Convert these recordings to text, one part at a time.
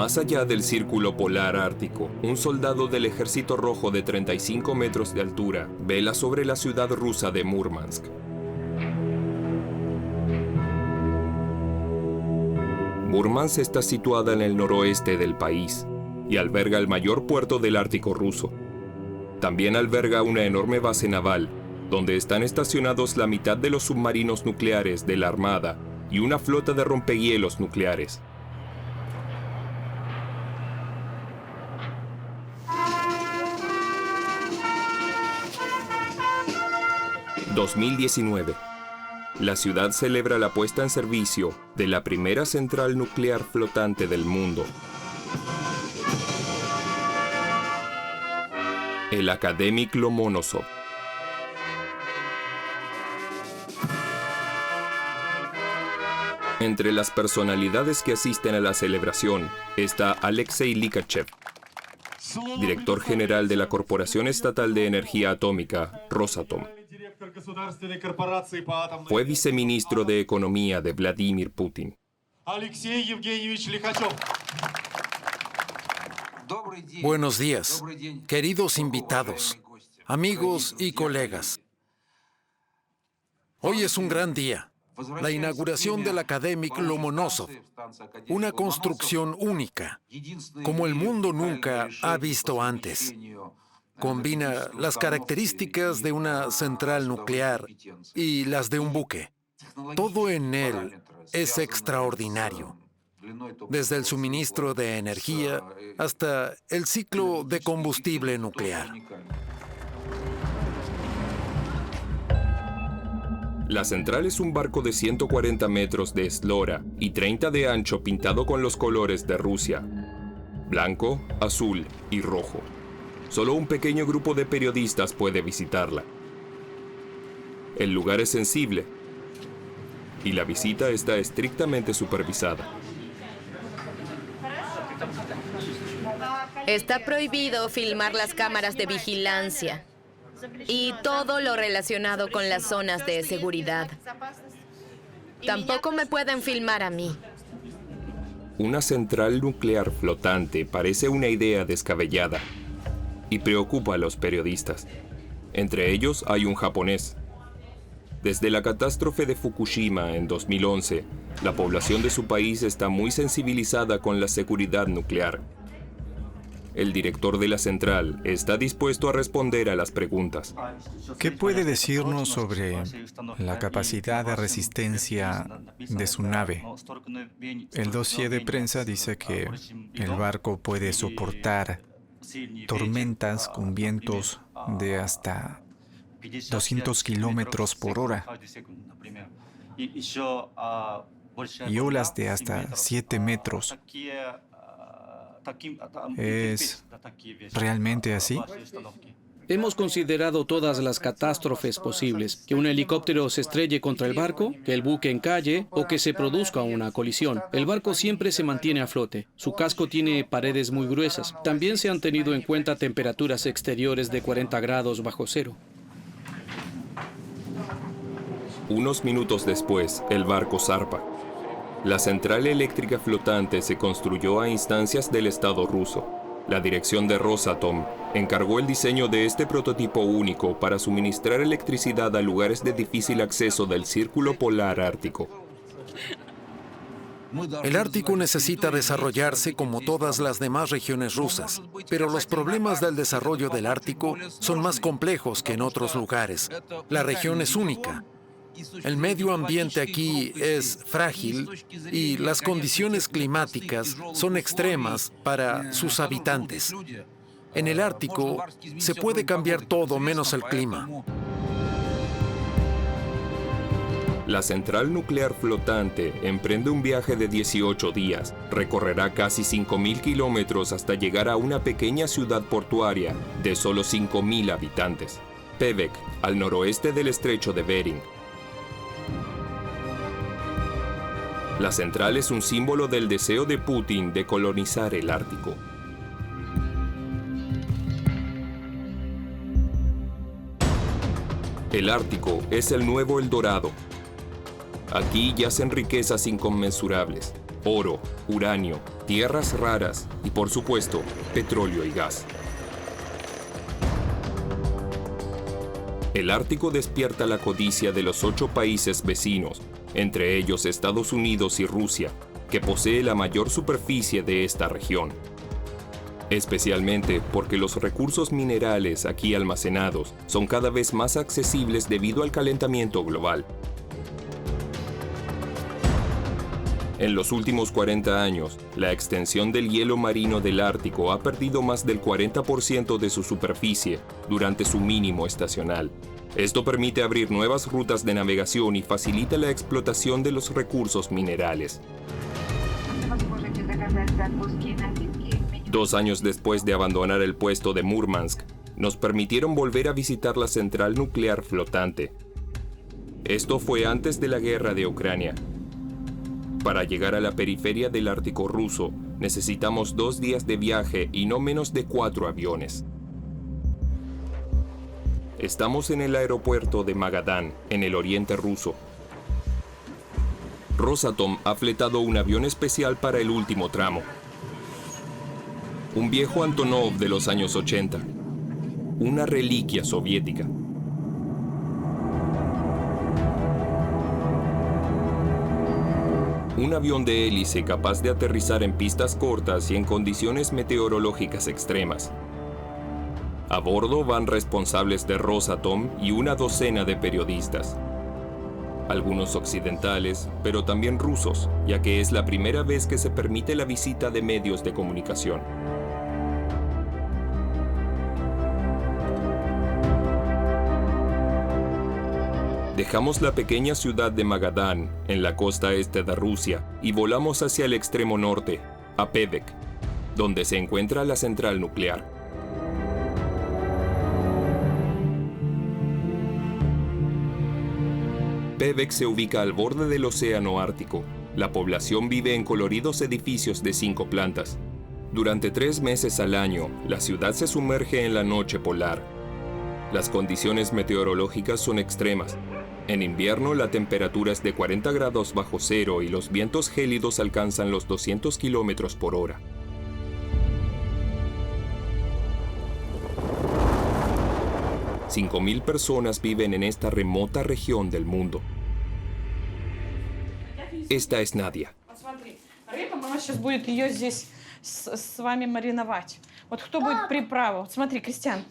Más allá del círculo polar ártico, un soldado del Ejército Rojo de 35 metros de altura vela sobre la ciudad rusa de Múrmansk. Múrmansk está situada en el noroeste del país y alberga el mayor puerto del Ártico ruso. También alberga una enorme base naval, donde están estacionados la mitad de los submarinos nucleares de la Armada y una flota de rompehielos nucleares. ...2019... La ciudad celebra la puesta en servicio de la primera central nuclear flotante del mundo. El Akademik Lomonosov. Entre las personalidades que asisten a la celebración está Alexei Likachev, director general de la Corporación Estatal de Energía Atómica, Rosatom. Fue viceministro de Economía de Vladimir Putin. Buenos días, queridos invitados, amigos y colegas. Hoy es un gran día, la inauguración del Akademik Lomonosov, una construcción única, como el mundo nunca ha visto antes. Combina las características de una central nuclear y las de un buque. Todo en él es extraordinario, desde el suministro de energía hasta el ciclo de combustible nuclear. La central es un barco de 140 metros de eslora y 30 de ancho pintado con los colores de Rusia: blanco, azul y rojo. Solo un pequeño grupo de periodistas puede visitarla. El lugar es sensible y la visita está estrictamente supervisada. Está prohibido filmar las cámaras de vigilancia y todo lo relacionado con las zonas de seguridad. Tampoco me pueden filmar a mí. Una central nuclear flotante parece una idea descabellada y preocupa a los periodistas. Entre ellos hay un japonés. Desde la catástrofe de Fukushima en 2011, la población de su país está muy sensibilizada con la seguridad nuclear. El director de la central está dispuesto a responder a las preguntas. ¿Qué puede decirnos sobre la capacidad de resistencia de su nave? El dossier de prensa dice que el barco puede soportar tormentas con vientos de hasta 200 kilómetros por hora y olas de hasta 7 metros. ¿Es realmente así? Hemos considerado todas las catástrofes posibles, que un helicóptero se estrelle contra el barco, que el buque encalle o que se produzca una colisión. El barco siempre se mantiene a flote. Su casco tiene paredes muy gruesas. También se han tenido en cuenta temperaturas exteriores de 40 grados bajo cero. Unos minutos después, el barco zarpa. La central eléctrica flotante se construyó a instancias del Estado ruso. La dirección de Rosatom encargó el diseño de este prototipo único para suministrar electricidad a lugares de difícil acceso del Círculo Polar Ártico. El Ártico necesita desarrollarse como todas las demás regiones rusas, pero los problemas del desarrollo del Ártico son más complejos que en otros lugares. La región es única. El medio ambiente aquí es frágil y las condiciones climáticas son extremas para sus habitantes. En el Ártico se puede cambiar todo menos el clima. La central nuclear flotante emprende un viaje de 18 días. Recorrerá casi 5.000 kilómetros hasta llegar a una pequeña ciudad portuaria de solo 5.000 habitantes, Pevek, al noroeste del estrecho de Bering. La central es un símbolo del deseo de Putin de colonizar el Ártico. El Ártico es el nuevo El Dorado. Aquí yacen riquezas inconmensurables, oro, uranio, tierras raras y, por supuesto, petróleo y gas. El Ártico despierta la codicia de los 8 países vecinos, entre ellos Estados Unidos y Rusia, que posee la mayor superficie de esta región. Especialmente porque los recursos minerales aquí almacenados son cada vez más accesibles debido al calentamiento global. En los últimos 40 años, la extensión del hielo marino del Ártico ha perdido más del 40% de su superficie durante su mínimo estacional. Esto permite abrir nuevas rutas de navegación y facilita la explotación de los recursos minerales. 2 años después de abandonar el puesto de Murmansk, nos permitieron volver a visitar la central nuclear flotante. Esto fue antes de la guerra de Ucrania. Para llegar a la periferia del Ártico ruso, necesitamos 2 días de viaje y no menos de 4 aviones. Estamos en el aeropuerto de Magadán, en el oriente ruso. Rosatom ha fletado un avión especial para el último tramo. Un viejo Antonov de los años 80. Una reliquia soviética. Un avión de hélice capaz de aterrizar en pistas cortas y en condiciones meteorológicas extremas. A bordo van responsables de Rosatom y una docena de periodistas. Algunos occidentales, pero también rusos, ya que es la primera vez que se permite la visita de medios de comunicación. Dejamos la pequeña ciudad de Magadán, en la costa este de Rusia, y volamos hacia el extremo norte, a Pevek, donde se encuentra la central nuclear. Pevek se ubica al borde del océano Ártico. La población vive en coloridos edificios de 5 plantas. Durante 3 meses al año, la ciudad se sumerge en la noche polar. Las condiciones meteorológicas son extremas. En invierno la temperatura es de 40 grados bajo cero y los vientos gélidos alcanzan los 200 kilómetros por hora. $5,000 personas viven en esta remota región del mundo. Esta es Nadia. с вами мариновать. Вот кто будет приправу? Смотри, Кристиан.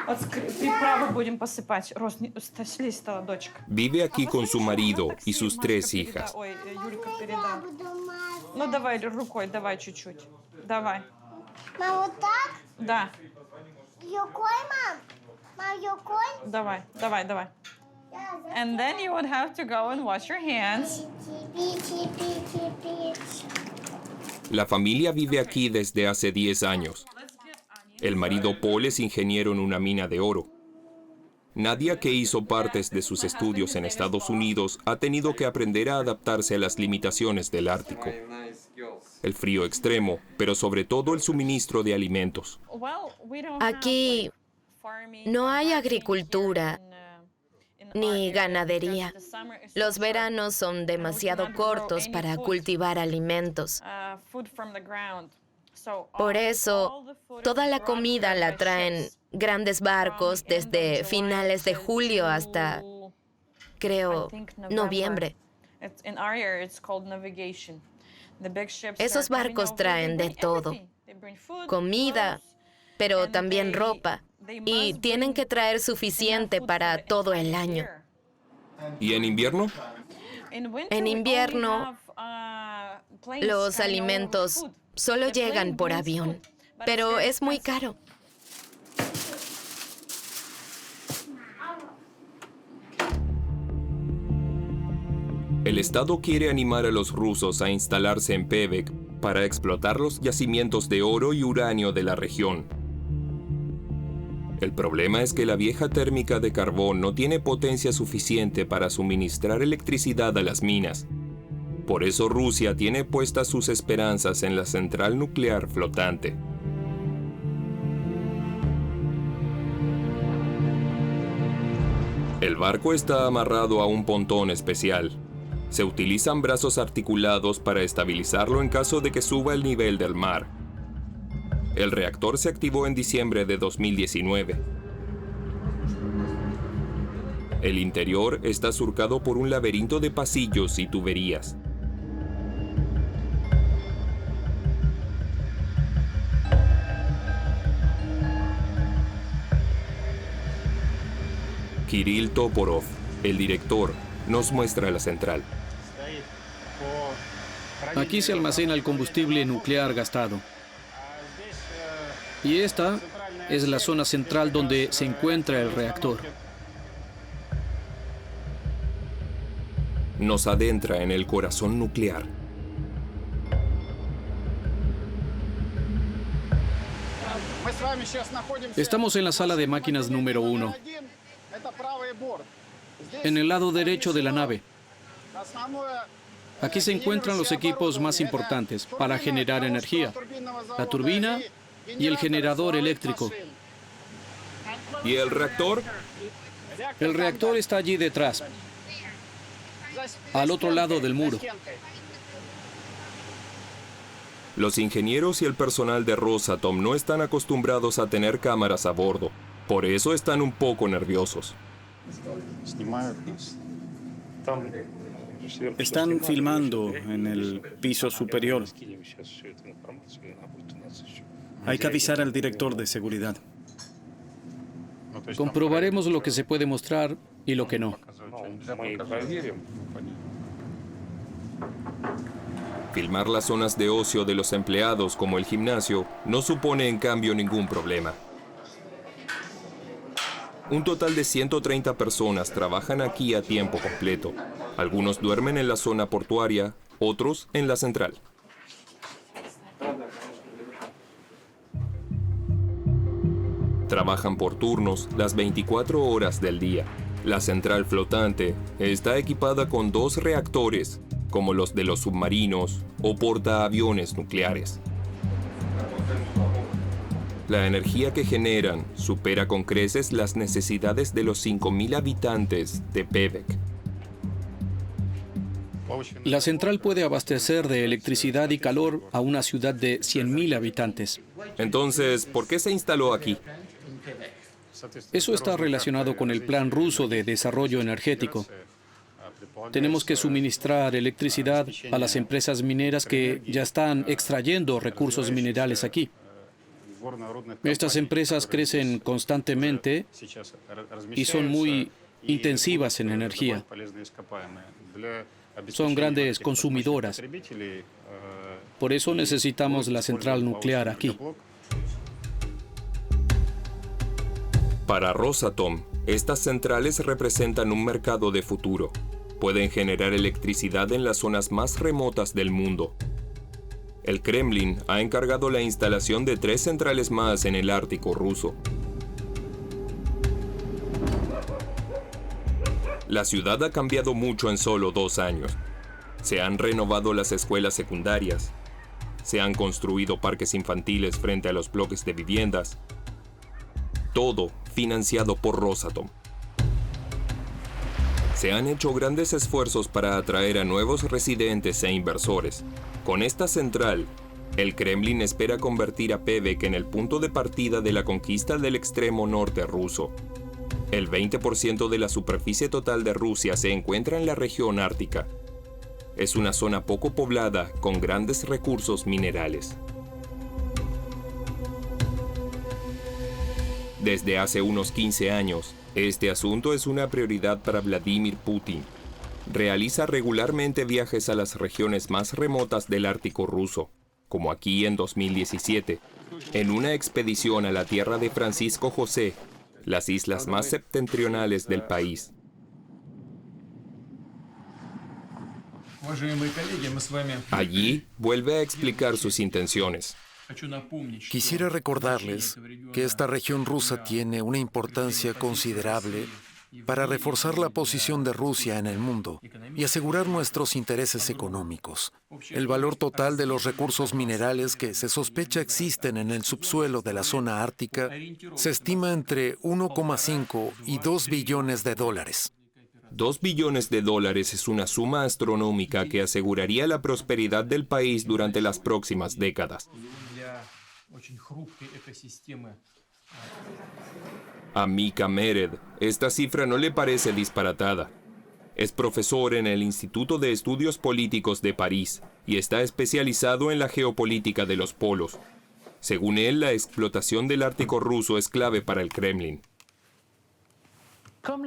Вот приправу будем посыпать. Рос, слезь, дочка. Vive aquí con su marido y sus 3 hijas. Ой, Юлька передал. Ну, давай рукой, давай чуть-чуть. Давай. Мам, вот так? Да. Рукой, мам? Мам, рукой? Давай, давай, давай. And then you would have to go and wash your hands. La familia vive aquí desde hace 10 años. El marido Paul es ingeniero en una mina de oro. Nadia, que hizo partes de sus estudios en Estados Unidos, ha tenido que aprender a adaptarse a las limitaciones del Ártico. El frío extremo, pero sobre todo el suministro de alimentos. Aquí no hay agricultura ni ganadería. Los veranos son demasiado cortos para cultivar alimentos. Por eso, toda la comida la traen grandes barcos desde finales de julio hasta, creo, noviembre. Esos barcos traen de todo, comida, pero también ropa, y tienen que traer suficiente para todo el año. ¿Y en invierno? En invierno, los alimentos solo llegan por avión, pero es muy caro. El Estado quiere animar a los rusos a instalarse en Pevek para explotar los yacimientos de oro y uranio de la región. El problema es que la vieja térmica de carbón no tiene potencia suficiente para suministrar electricidad a las minas. Por eso Rusia tiene puestas sus esperanzas en la central nuclear flotante. El barco está amarrado a un pontón especial. Se utilizan brazos articulados para estabilizarlo en caso de que suba el nivel del mar. El reactor se activó en diciembre de 2019. El interior está surcado por un laberinto de pasillos y tuberías. Kirill Toporov, el director, nos muestra la central. Aquí se almacena el combustible nuclear gastado. Y esta es la zona central donde se encuentra el reactor. Nos adentra en el corazón nuclear. Estamos en la sala de máquinas número 1, en el lado derecho de la nave. Aquí se encuentran los equipos más importantes para generar energía: la turbina y el generador eléctrico. ¿Y el reactor? El reactor está allí detrás, al otro lado del muro. Los ingenieros y el personal de Rosatom no están acostumbrados a tener cámaras a bordo. Por eso están un poco nerviosos. Están filmando en el piso superior. Hay que avisar al director de seguridad. Comprobaremos lo que se puede mostrar y lo que no. Filmar las zonas de ocio de los empleados, como el gimnasio, no supone en cambio ningún problema. Un total de 130 personas trabajan aquí a tiempo completo. Algunos duermen en la zona portuaria, otros en la central. Trabajan por turnos las 24 horas del día. La central flotante está equipada con 2 reactores, como los de los submarinos o portaaviones nucleares. La energía que generan supera con creces las necesidades de los 5.000 habitantes de Pevek. La central puede abastecer de electricidad y calor a una ciudad de 100.000 habitantes. Entonces, ¿por qué se instaló aquí? Eso está relacionado con el plan ruso de desarrollo energético. Tenemos que suministrar electricidad a las empresas mineras que ya están extrayendo recursos minerales aquí. Estas empresas crecen constantemente y son muy intensivas en energía. Son grandes consumidoras. Por eso necesitamos la central nuclear aquí. Para Rosatom, estas centrales representan un mercado de futuro. Pueden generar electricidad en las zonas más remotas del mundo. El Kremlin ha encargado la instalación de 3 centrales más en el Ártico ruso. La ciudad ha cambiado mucho en solo 2 años. Se han renovado las escuelas secundarias. Se han construido parques infantiles frente a los bloques de viviendas. Todo financiado por Rosatom. Se han hecho grandes esfuerzos para atraer a nuevos residentes e inversores. Con esta central, el Kremlin espera convertir a Pevek en el punto de partida de la conquista del extremo norte ruso. El 20% de la superficie total de Rusia se encuentra en la región ártica. Es una zona poco poblada con grandes recursos minerales. Desde hace unos 15 años, este asunto es una prioridad para Vladimir Putin. Realiza regularmente viajes a las regiones más remotas del Ártico ruso, como aquí en 2017, en una expedición a la tierra de Francisco José, las islas más septentrionales del país. Allí vuelve a explicar sus intenciones. Quisiera recordarles que esta región rusa tiene una importancia considerable para reforzar la posición de Rusia en el mundo y asegurar nuestros intereses económicos. El valor total de los recursos minerales que se sospecha existen en el subsuelo de la zona ártica se estima entre 1,5 y 2 billones de dólares. 2 billones de dólares es una suma astronómica que aseguraría la prosperidad del país durante las próximas décadas. A Mika Mered, esta cifra no le parece disparatada. Es profesor en el Instituto de Estudios Políticos de París y está especializado en la geopolítica de los polos. Según él, la explotación del Ártico ruso es clave para el Kremlin.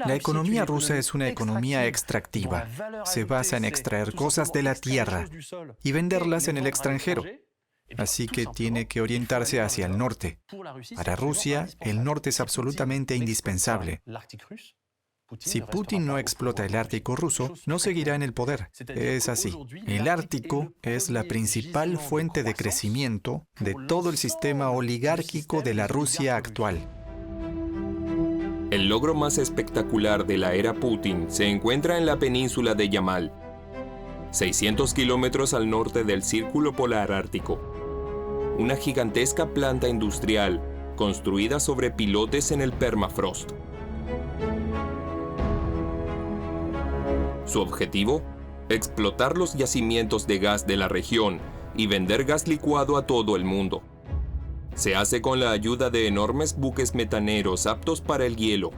La economía rusa es una economía extractiva. Se basa en extraer cosas de la tierra y venderlas en el extranjero. Así que tiene que orientarse hacia el norte. Para Rusia, el norte es absolutamente indispensable. Si Putin no explota el Ártico ruso, no seguirá en el poder. Es así. El Ártico es la principal fuente de crecimiento de todo el sistema oligárquico de la Rusia actual. El logro más espectacular de la era Putin se encuentra en la península de Yamal, 600 kilómetros al norte del Círculo Polar Ártico. Una gigantesca planta industrial construida sobre pilotes en el permafrost. Su objetivo: explotar los yacimientos de gas de la región y vender gas licuado a todo el mundo. Se hace con la ayuda de enormes buques metaneros aptos para el hielo.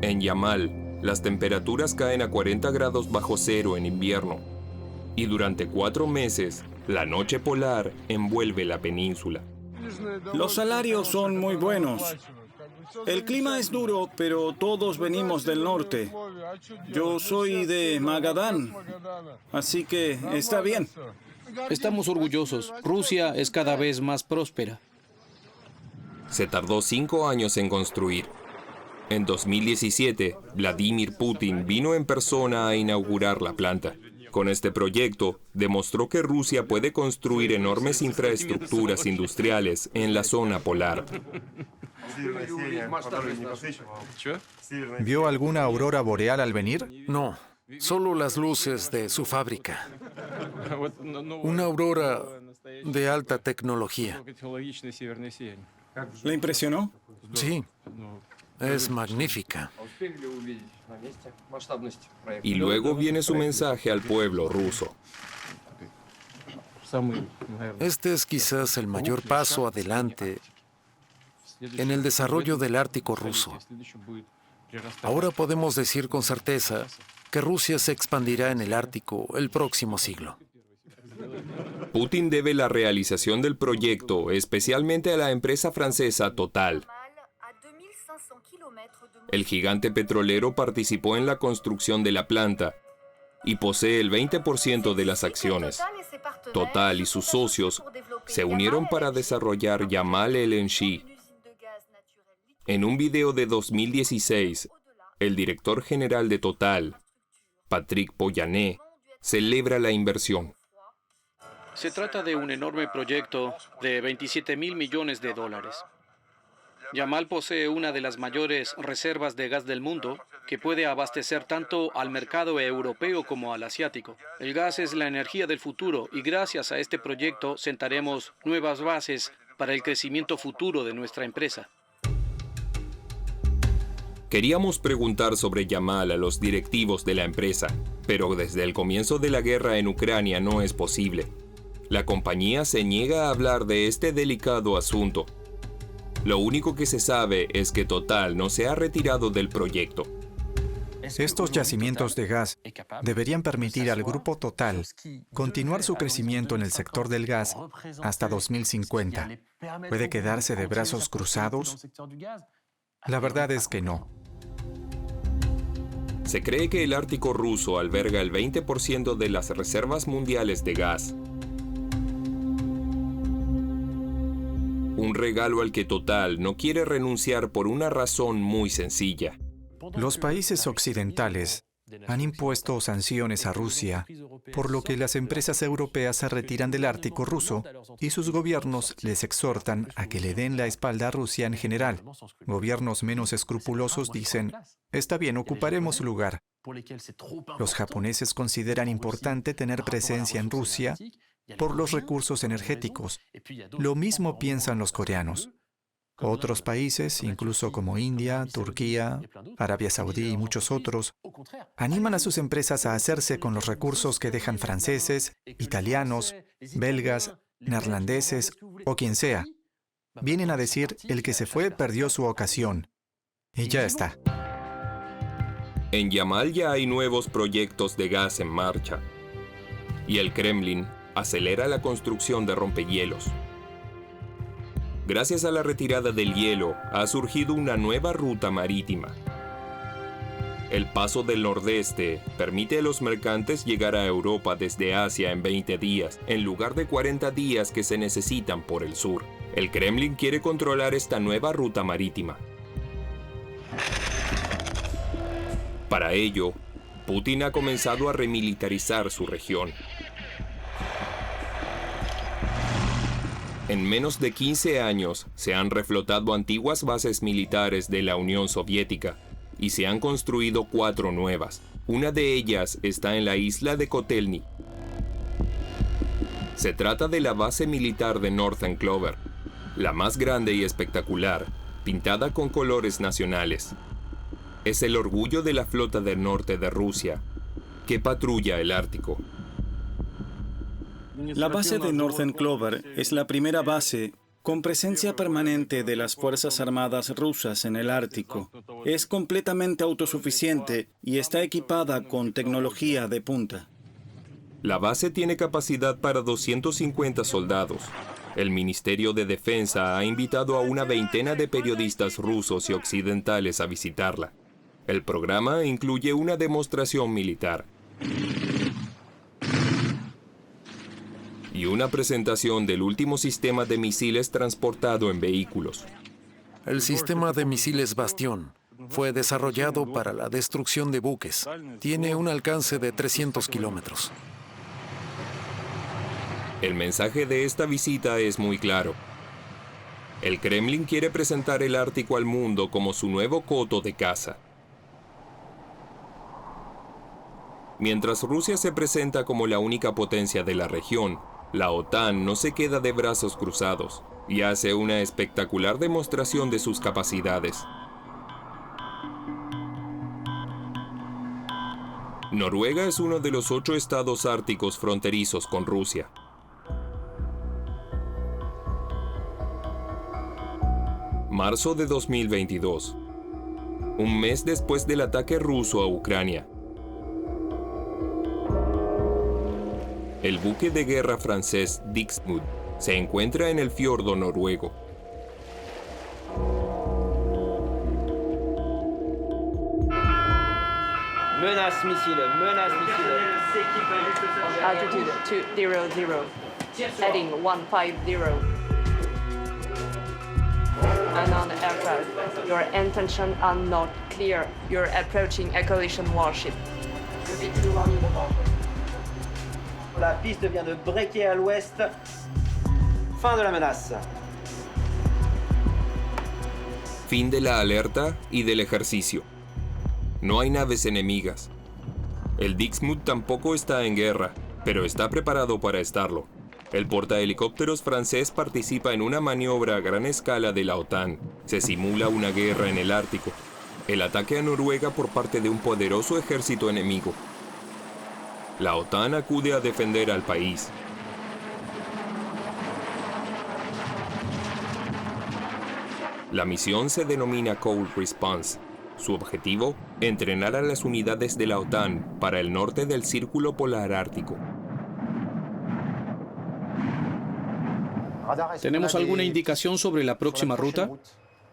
En Yamal, las temperaturas caen a 40 grados bajo cero en invierno, y durante 4 meses, la noche polar envuelve la península. Los salarios son muy buenos. El clima es duro, pero todos venimos del norte. Yo soy de Magadán, así que está bien. Estamos orgullosos. Rusia es cada vez más próspera. Se tardó 5 años en construir. En 2017, Vladimir Putin vino en persona a inaugurar la planta. Con este proyecto, demostró que Rusia puede construir enormes infraestructuras industriales en la zona polar. ¿Vio alguna aurora boreal al venir? No, solo las luces de su fábrica. Una aurora de alta tecnología. ¿Le impresionó? Sí, es magnífica. Y luego viene su mensaje al pueblo ruso. Este es quizás el mayor paso adelante en el desarrollo del Ártico ruso. Ahora podemos decir con certeza que Rusia se expandirá en el Ártico el próximo siglo. Putin debe la realización del proyecto especialmente a la empresa francesa Total. El gigante petrolero participó en la construcción de la planta y posee el 20% de las acciones. Total y sus socios se unieron para desarrollar Yamal LNG. En un video de 2016, el director general de Total, Patrick Pouyanné, celebra la inversión. Se trata de un enorme proyecto de 27.000 millones de dólares. Yamal posee una de las mayores reservas de gas del mundo, que puede abastecer tanto al mercado europeo como al asiático. El gas es la energía del futuro y gracias a este proyecto sentaremos nuevas bases para el crecimiento futuro de nuestra empresa. Queríamos preguntar sobre Yamal a los directivos de la empresa, pero desde el comienzo de la guerra en Ucrania no es posible. La compañía se niega a hablar de este delicado asunto. Lo único que se sabe es que Total no se ha retirado del proyecto. Estos yacimientos de gas deberían permitir al grupo Total continuar su crecimiento en el sector del gas hasta 2050. ¿Puede quedarse de brazos cruzados? La verdad es que no. Se cree que el Ártico ruso alberga el 20% de las reservas mundiales de gas. Un regalo al que Total no quiere renunciar por una razón muy sencilla. Los países occidentales han impuesto sanciones a Rusia, por lo que las empresas europeas se retiran del Ártico ruso y sus gobiernos les exhortan a que le den la espalda a Rusia en general. Gobiernos menos escrupulosos dicen, está bien, ocuparemos su lugar. Los japoneses consideran importante tener presencia en Rusia por los recursos energéticos. Lo mismo piensan los coreanos. Otros países, incluso como India, Turquía, Arabia Saudí y muchos otros, animan a sus empresas a hacerse con los recursos que dejan franceses, italianos, belgas, neerlandeses o quien sea. Vienen a decir, el que se fue perdió su ocasión. Y ya está. En Yamal ya hay nuevos proyectos de gas en marcha. Y el Kremlin acelera la construcción de rompehielos. Gracias a la retirada del hielo, ha surgido una nueva ruta marítima. El paso del nordeste permite a los mercantes llegar a Europa desde Asia en 20 días, en lugar de 40 días que se necesitan por el sur. El Kremlin quiere controlar esta nueva ruta marítima. Para ello, Putin ha comenzado a remilitarizar su región. En menos de 15 años se han reflotado antiguas bases militares de la Unión Soviética y se han construido 4 nuevas. Una de ellas está en la isla de Kotelny. Se trata de la base militar de Northern Clover, la más grande y espectacular, pintada con colores nacionales. Es el orgullo de la flota del norte de Rusia, que patrulla el Ártico. La base de Northern Clover es la primera base con presencia permanente de las Fuerzas Armadas rusas en el Ártico. Es completamente autosuficiente y está equipada con tecnología de punta. La base tiene capacidad para 250 soldados. El Ministerio de Defensa ha invitado a una veintena de periodistas rusos y occidentales a visitarla. El programa incluye una demostración militar y una presentación del último sistema de misiles transportado en vehículos. El sistema de misiles Bastión fue desarrollado para la destrucción de buques. Tiene un alcance de 300 kilómetros. El mensaje de esta visita es muy claro. El Kremlin quiere presentar el Ártico al mundo como su nuevo coto de caza. Mientras Rusia se presenta como la única potencia de la región, la OTAN no se queda de brazos cruzados y hace una espectacular demostración de sus capacidades. Noruega es uno de los 8 estados árticos fronterizos con Rusia. Marzo de 2022. Un mes después del ataque ruso a Ucrania. El buque de guerra francés Dixmude se encuentra en el fiordo noruego. Menace missile. Altitude 200. Heading 150. Unknown aircraft. Your intentions are not clear. You're approaching a collision warship. La piste vient de breaker à l'ouest. Fin de la menace. Fin de la alerta y del ejercicio. No hay naves enemigas. El Dixmude tampoco está en guerra, pero está preparado para estarlo. El portahelicópteros francés participa en una maniobra a gran escala de la OTAN. Se simula una guerra en el Ártico. El ataque a Noruega por parte de un poderoso ejército enemigo. La OTAN acude a defender al país. La misión se denomina Cold Response. Su objetivo, entrenar a las unidades de la OTAN para el norte del Círculo Polar Ártico. ¿Tenemos alguna indicación sobre la próxima ruta?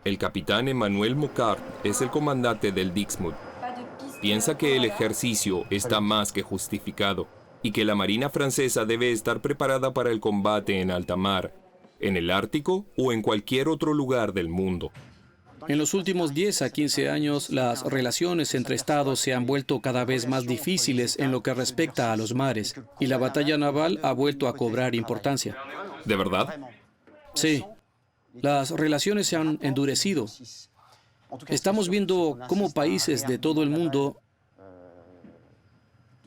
El capitán Emmanuel Mocard es el comandante del Dixmude. Piensa que el ejercicio está más que justificado y que la Marina francesa debe estar preparada para el combate en alta mar, en el Ártico o en cualquier otro lugar del mundo. En los últimos 10 a 15 años, las relaciones entre estados se han vuelto cada vez más difíciles en lo que respecta a los mares, y la batalla naval ha vuelto a cobrar importancia. ¿De verdad? Sí. Las relaciones se han endurecido. Estamos viendo cómo países de todo el mundo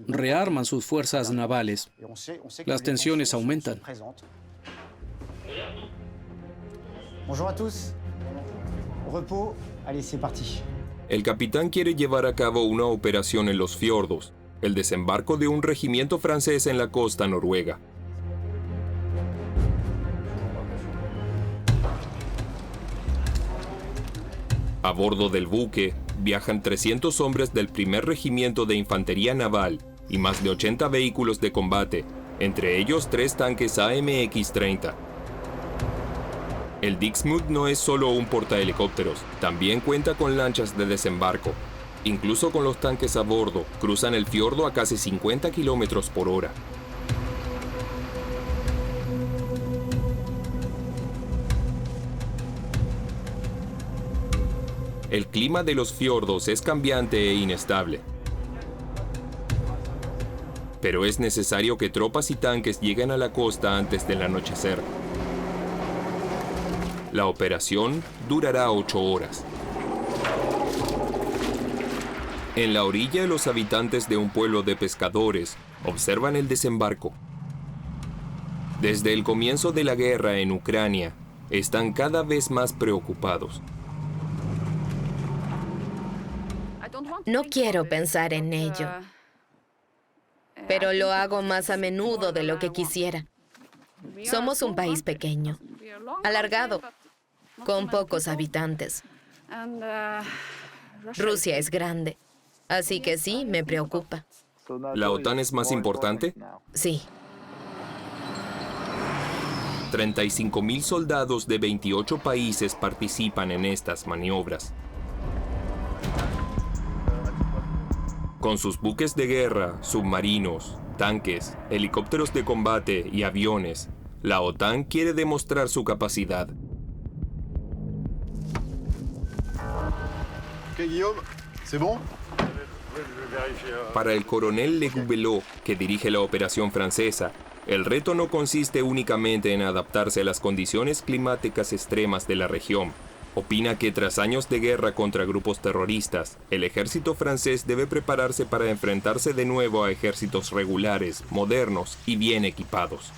rearman sus fuerzas navales. Las tensiones aumentan. repos. Allez, c'est parti. El capitán quiere llevar a cabo una operación en los fiordos, el desembarco de un regimiento francés en la costa noruega. A bordo del buque viajan 300 hombres del primer regimiento de infantería naval y más de 80 vehículos de combate, entre ellos 3 tanques AMX-30. El Dixmude no es solo un portahelicópteros, también cuenta con lanchas de desembarco. Incluso con los tanques a bordo, cruzan el fiordo a casi 50 kilómetros por hora. El clima de los fiordos es cambiante e inestable. Pero es necesario que tropas y tanques lleguen a la costa antes del anochecer. La operación durará 8 horas. En la orilla, los habitantes de un pueblo de pescadores observan el desembarco. Desde el comienzo de la guerra en Ucrania, están cada vez más preocupados. No quiero pensar en ello, pero lo hago más a menudo de lo que quisiera. Somos un país pequeño, alargado, con pocos habitantes. Rusia es grande, así que sí, me preocupa. ¿La OTAN es más importante? Sí. 35.000 soldados de 28 países participan en estas maniobras. Con sus buques de guerra, submarinos, tanques, helicópteros de combate y aviones, la OTAN quiere demostrar su capacidad. Guillaume, ¿c'est bon? Para el coronel Le Gouvelot, que dirige la operación francesa, el reto no consiste únicamente en adaptarse a las condiciones climáticas extremas de la región. Opina que tras años de guerra contra grupos terroristas, el ejército francés debe prepararse para enfrentarse de nuevo a ejércitos regulares, modernos y bien equipados.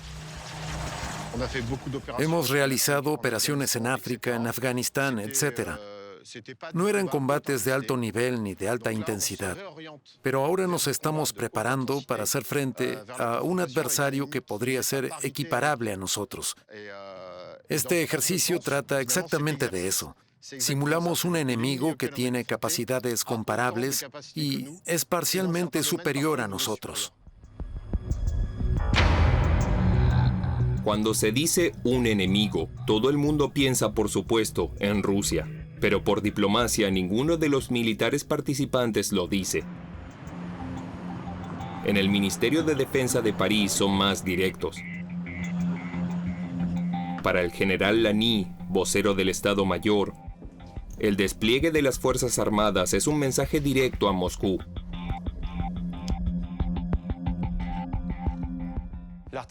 Hemos realizado operaciones en África, en Afganistán, etc. No eran combates de alto nivel ni de alta intensidad, pero ahora nos estamos preparando para hacer frente a un adversario que podría ser equiparable a nosotros. Este ejercicio trata exactamente de eso. Simulamos un enemigo que tiene capacidades comparables y es parcialmente superior a nosotros. Cuando se dice un enemigo, todo el mundo piensa, por supuesto, en Rusia. Pero por diplomacia, ninguno de los militares participantes lo dice. En el Ministerio de Defensa de París son más directos. Para el general Lani, vocero del Estado Mayor, el despliegue de las Fuerzas Armadas es un mensaje directo a Moscú.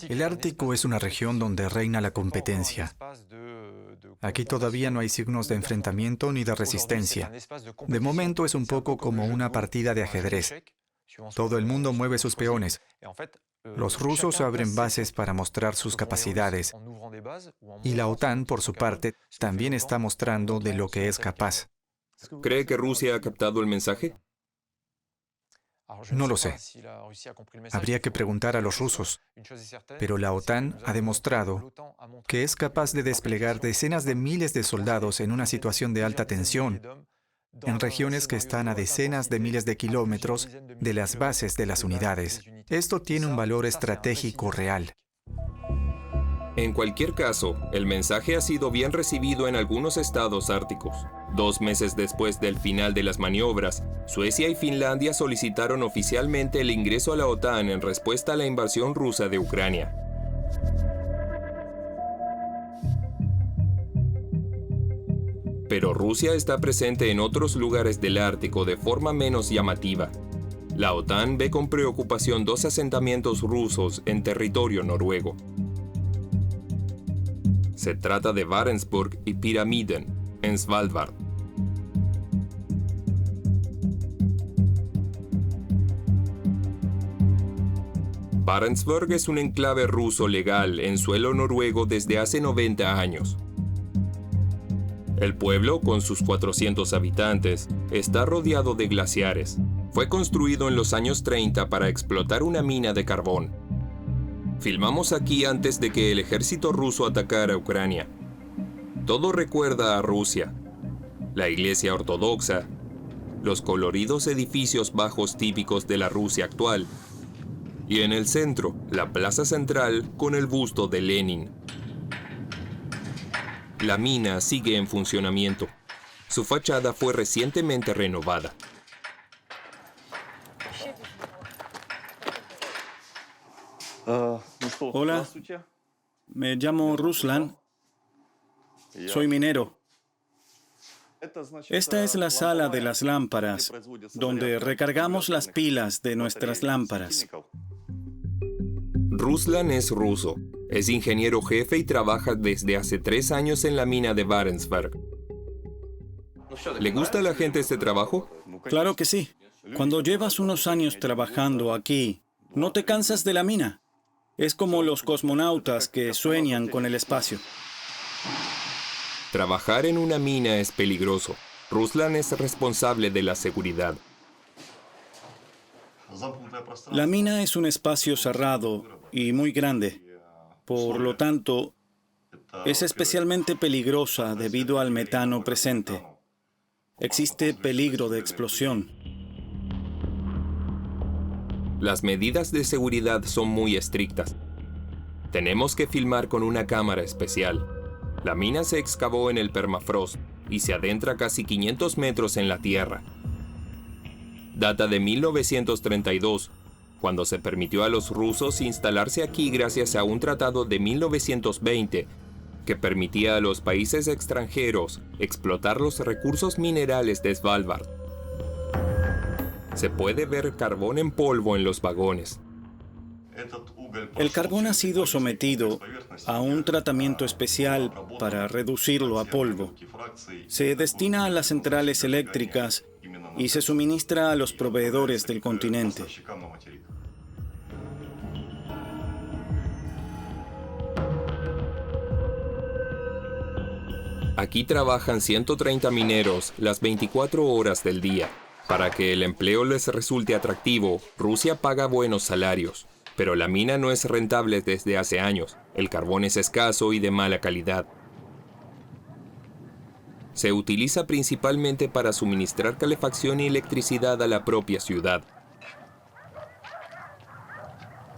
El Ártico es una región donde reina la competencia. Aquí todavía no hay signos de enfrentamiento ni de resistencia. De momento es un poco como una partida de ajedrez. Todo el mundo mueve sus peones. Los rusos abren bases para mostrar sus capacidades. Y la OTAN, por su parte, también está mostrando de lo que es capaz. ¿Cree que Rusia ha captado el mensaje? No lo sé. Habría que preguntar a los rusos. Pero la OTAN ha demostrado que es capaz de desplegar decenas de miles de soldados en una situación de alta tensión, en regiones que están a decenas de miles de kilómetros de las bases de las unidades. Esto tiene un valor estratégico real. En cualquier caso, el mensaje ha sido bien recibido en algunos estados árticos. 2 meses después del final de las maniobras, Suecia y Finlandia solicitaron oficialmente el ingreso a la OTAN en respuesta a la invasión rusa de Ucrania. Pero Rusia está presente en otros lugares del Ártico de forma menos llamativa. La OTAN ve con preocupación 2 asentamientos rusos en territorio noruego. Se trata de Barentsburg y Pyramiden, en Svalbard. Barentsburg es un enclave ruso legal en suelo noruego desde hace 90 años. El pueblo, con sus 400 habitantes, está rodeado de glaciares. Fue construido en los años 30 para explotar una mina de carbón. Filmamos aquí antes de que el ejército ruso atacara Ucrania. Todo recuerda a Rusia. La iglesia ortodoxa, los coloridos edificios bajos típicos de la Rusia actual, y en el centro, la plaza central con el busto de Lenin. La mina sigue en funcionamiento. Su fachada fue recientemente renovada. Hola, me llamo Ruslan. Soy minero. Esta es la sala de las lámparas, donde recargamos las pilas de nuestras lámparas. Ruslan es ruso. Es ingeniero jefe y trabaja desde hace 3 años en la mina de Barentsburg. ¿Le gusta a la gente este trabajo? Claro que sí. Cuando llevas unos años trabajando aquí, no te cansas de la mina. Es como los cosmonautas que sueñan con el espacio. Trabajar en una mina es peligroso. Ruslan es responsable de la seguridad. La mina es un espacio cerrado y muy grande. Por lo tanto, es especialmente peligrosa debido al metano presente. Existe peligro de explosión. Las medidas de seguridad son muy estrictas. Tenemos que filmar con una cámara especial. La mina se excavó en el permafrost y se adentra casi 500 metros en la tierra. Data de 1932, cuando se permitió a los rusos instalarse aquí gracias a un tratado de 1920 que permitía a los países extranjeros explotar los recursos minerales de Svalbard. Se puede ver carbón en polvo en los vagones. El carbón ha sido sometido a un tratamiento especial para reducirlo a polvo. Se destina a las centrales eléctricas y se suministra a los proveedores del continente. Aquí trabajan 130 mineros las 24 horas del día. Para que el empleo les resulte atractivo, Rusia paga buenos salarios. Pero la mina no es rentable desde hace años. El carbón es escaso y de mala calidad. Se utiliza principalmente para suministrar calefacción y electricidad a la propia ciudad.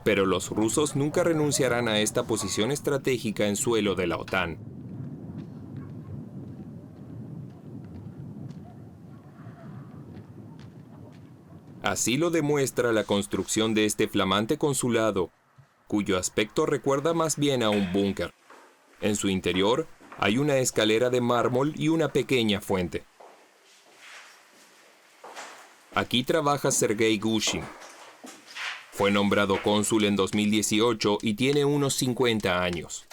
Pero los rusos nunca renunciarán a esta posición estratégica en suelo de la OTAN. Así lo demuestra la construcción de este flamante consulado, cuyo aspecto recuerda más bien a un búnker. En su interior hay una escalera de mármol y una pequeña fuente. Aquí trabaja Sergei Gushin. Fue nombrado cónsul en 2018 y tiene unos 50 años.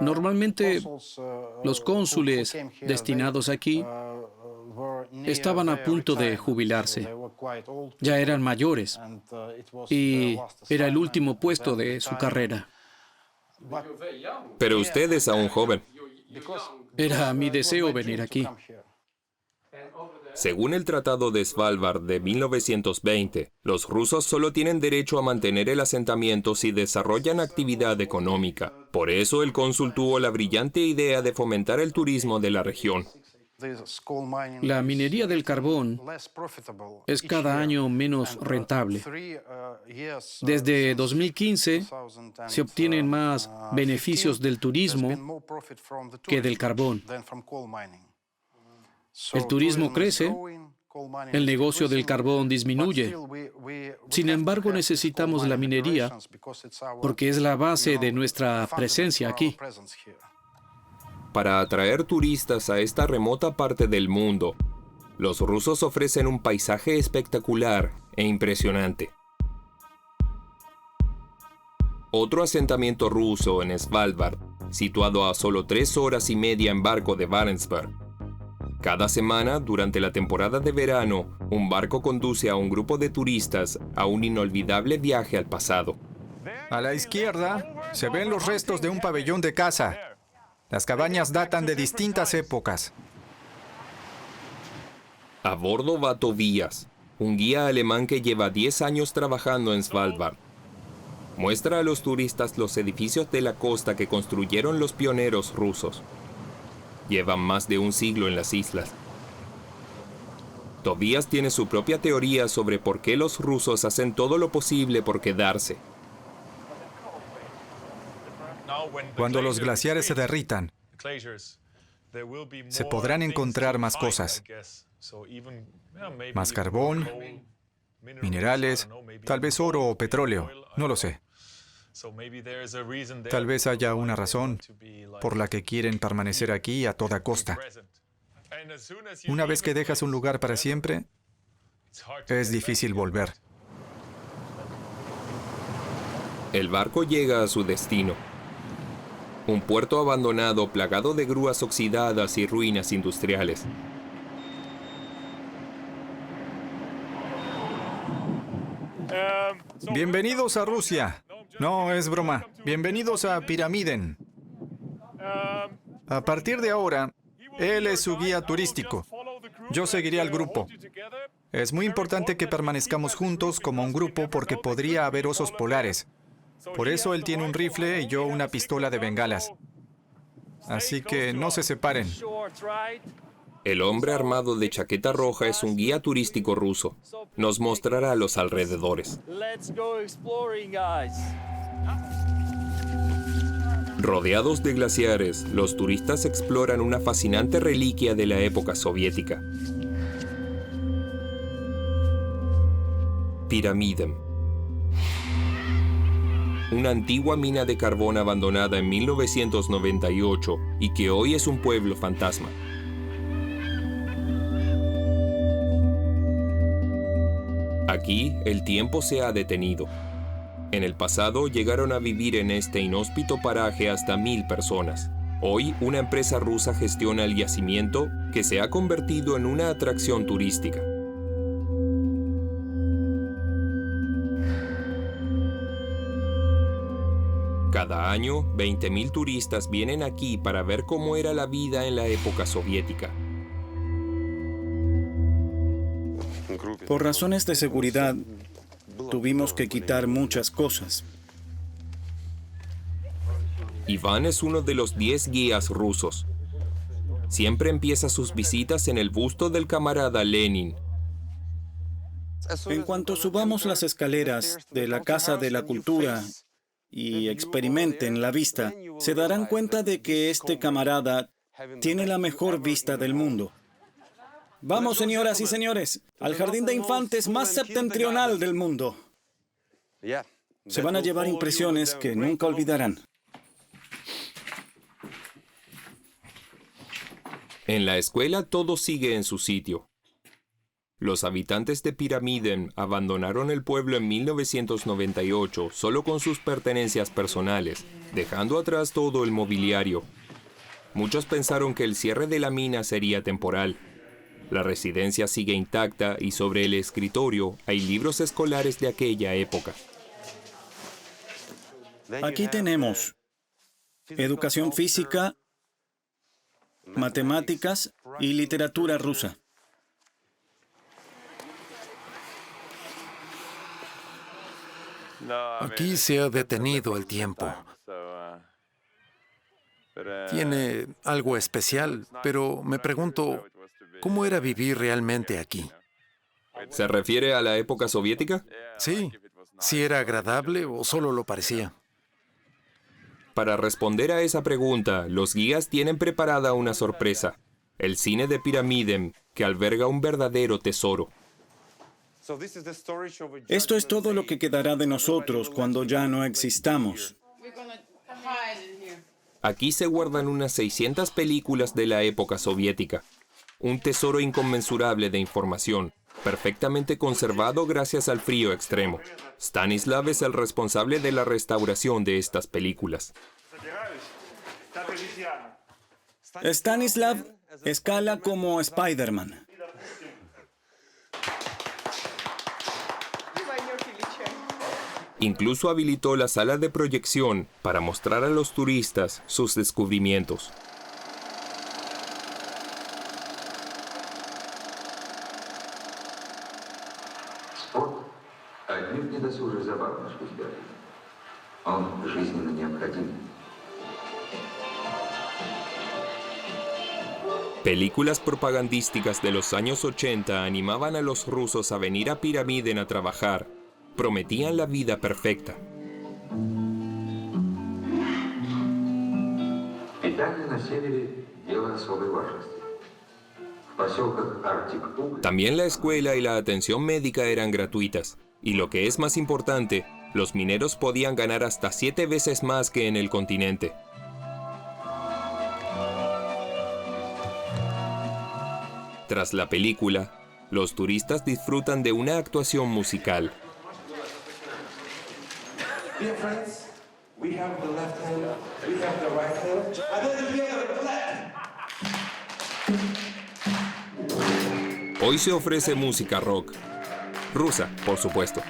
Normalmente, los cónsules destinados aquí estaban a punto de jubilarse. Ya eran mayores y era el último puesto de su carrera. Pero usted es aún joven. Era mi deseo venir aquí. Según el Tratado de Svalbard de 1920, los rusos solo tienen derecho a mantener el asentamiento si desarrollan actividad económica. Por eso el cónsul tuvo la brillante idea de fomentar el turismo de la región. La minería del carbón es cada año menos rentable. Desde 2015 se obtienen más beneficios del turismo que del carbón. El turismo crece, el negocio del carbón disminuye. Sin embargo, necesitamos la minería porque es la base de nuestra presencia aquí. Para atraer turistas a esta remota parte del mundo, los rusos ofrecen un paisaje espectacular e impresionante. Otro asentamiento ruso en Svalbard, situado a solo 3 horas y media en barco de Barentsburg. Cada semana, durante la temporada de verano, un barco conduce a un grupo de turistas a un inolvidable viaje al pasado. A la izquierda se ven los restos de un pabellón de caza. Las cabañas datan de distintas épocas. A bordo va Tobias, un guía alemán que lleva 10 años trabajando en Svalbard. Muestra a los turistas los edificios de la costa que construyeron los pioneros rusos. Llevan más de un siglo en las islas. Tobias tiene su propia teoría sobre por qué los rusos hacen todo lo posible por quedarse. Cuando los glaciares se derritan, se podrán encontrar más cosas. Más carbón, minerales, tal vez oro o petróleo, no lo sé. Tal vez haya una razón por la que quieren permanecer aquí a toda costa. Una vez que dejas un lugar para siempre, es difícil volver. El barco llega a su destino. Un puerto abandonado plagado de grúas oxidadas y ruinas industriales. Bienvenidos a Rusia. No, es broma. Bienvenidos a Pyramiden. A partir de ahora, él es su guía turístico. Yo seguiré al grupo. Es muy importante que permanezcamos juntos como un grupo porque podría haber osos polares. Por eso él tiene un rifle y yo una pistola de bengalas. Así que no se separen. El hombre armado de chaqueta roja es un guía turístico ruso. Nos mostrará los alrededores. Rodeados de glaciares, los turistas exploran una fascinante reliquia de la época soviética. Pyramiden. Una antigua mina de carbón abandonada en 1998 y que hoy es un pueblo fantasma. Aquí, el tiempo se ha detenido. En el pasado llegaron a vivir en este inhóspito paraje hasta 1000 personas. Hoy, una empresa rusa gestiona el yacimiento que se ha convertido en una atracción turística. Cada año, 20.000 turistas vienen aquí para ver cómo era la vida en la época soviética. Por razones de seguridad, tuvimos que quitar muchas cosas. Iván es uno de los 10 guías rusos. Siempre empieza sus visitas en el busto del camarada Lenin. En cuanto subamos las escaleras de la Casa de la Cultura y experimenten la vista, se darán cuenta de que este camarada tiene la mejor vista del mundo. Vamos, señoras y señores, al jardín de infantes más septentrional del mundo. Se van a llevar impresiones que nunca olvidarán. En la escuela todo sigue en su sitio. Los habitantes de Pyramiden abandonaron el pueblo en 1998 solo con sus pertenencias personales, dejando atrás todo el mobiliario. Muchos pensaron que el cierre de la mina sería temporal. La residencia sigue intacta y sobre el escritorio hay libros escolares de aquella época. Aquí tenemos educación física, matemáticas y literatura rusa. Aquí se ha detenido el tiempo. Tiene algo especial, pero me pregunto, ¿cómo era vivir realmente aquí? ¿Se refiere a la época soviética? Sí, si era agradable o solo lo parecía. Para responder a esa pregunta, los guías tienen preparada una sorpresa. El cine de Pyramiden, que alberga un verdadero tesoro. Esto es todo lo que quedará de nosotros cuando ya no existamos. Aquí se guardan unas 600 películas de la época soviética. Un tesoro inconmensurable de información, perfectamente conservado gracias al frío extremo. Stanislav es el responsable de la restauración de estas películas. Stanislav escala como Spider-Man. Incluso habilitó la sala de proyección para mostrar a los turistas sus descubrimientos. Películas propagandísticas de los años 80 animaban a los rusos a venir a Piramiden a trabajar. Prometían la vida perfecta. También la escuela y la atención médica eran gratuitas. Y lo que es más importante, los mineros podían ganar hasta 7 veces más que en el continente. Tras la película, los turistas disfrutan de una actuación musical. Hoy se ofrece música rock. Rusa, por supuesto.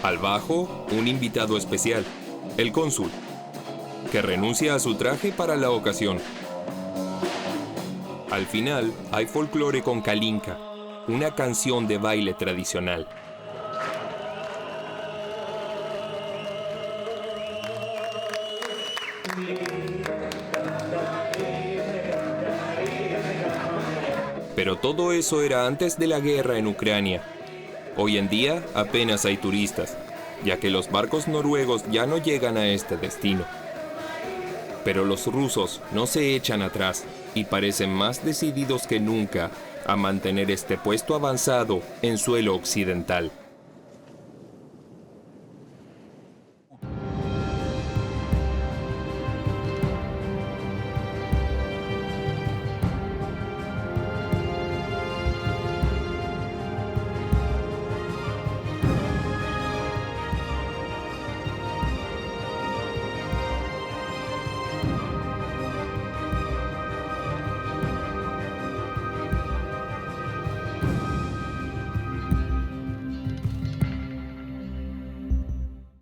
Al bajo, un invitado especial, el cónsul, que renuncia a su traje para la ocasión. Al final, hay folclore con Kalinka, una canción de baile tradicional. Pero todo eso era antes de la guerra en Ucrania. Hoy en día apenas hay turistas, ya que los barcos noruegos ya no llegan a este destino. Pero los rusos no se echan atrás y parecen más decididos que nunca a mantener este puesto avanzado en suelo occidental.